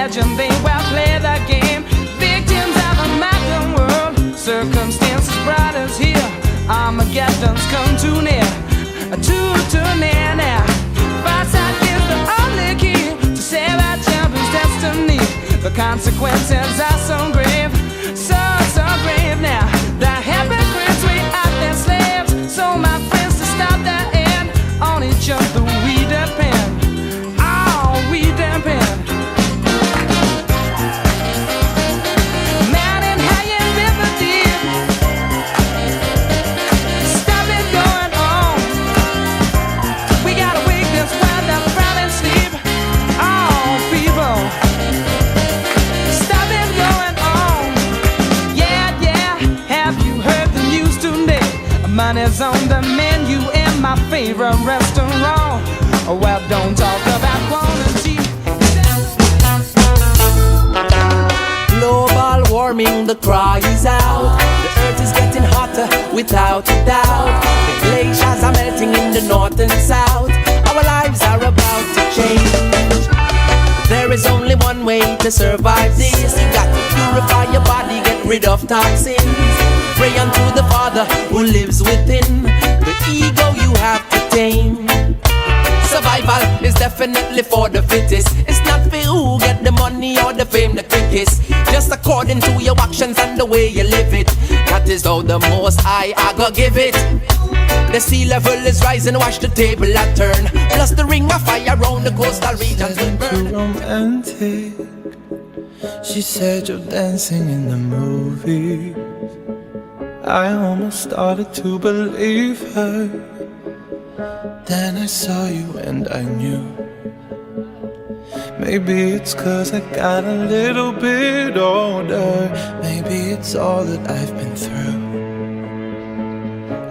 imagine they will play the game. Victims of a modern world, circumstances brought us here. Armageddon's come too near, too near now. Foresight is the only key to save our champion's destiny. The consequences are so grave, so grave now. The hypocrites, we are their slaves. So my friends, to stop that end, on each other we depend. Oh, we depend. Mountain high and river deep, stop it going on. We gotta wake this while they're falling asleep. Oh, people, stop it going on. Yeah, have you heard the news today? Money's on the menu in my favorite restaurant. Well, don't talk about quality. Global warming, the cry is out. The earth is getting hotter without a doubt. The glaciers are melting in the north and south. Our lives are about to change. There is only one way to survive this. You got to purify your body, get rid of toxins. Pray unto the Father who lives within. The ego you have to tame. Survival is definitely for the fittest. It's not for who get the money or the fame the quickest. Just according to your actions and the way you live it. That is how the Most High I go give it. The sea level is rising, watch the table a turn. Plus the ring of fire around the coastal regions will burn. Too romantic. She said you're dancing in the movie. I almost started to believe her. Then I saw you and I knew. Maybe it's 'cause I got a little bit older. Maybe it's all that I've been through.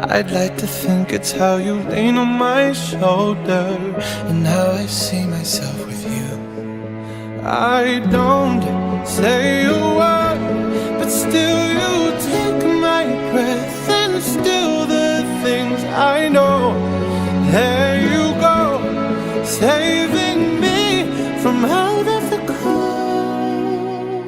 I'd like to think it's how you lean on my shoulder and how I see myself with you. I don't say a word, but still you take my breath and still the things I know. There you go, saving me from out of the cold.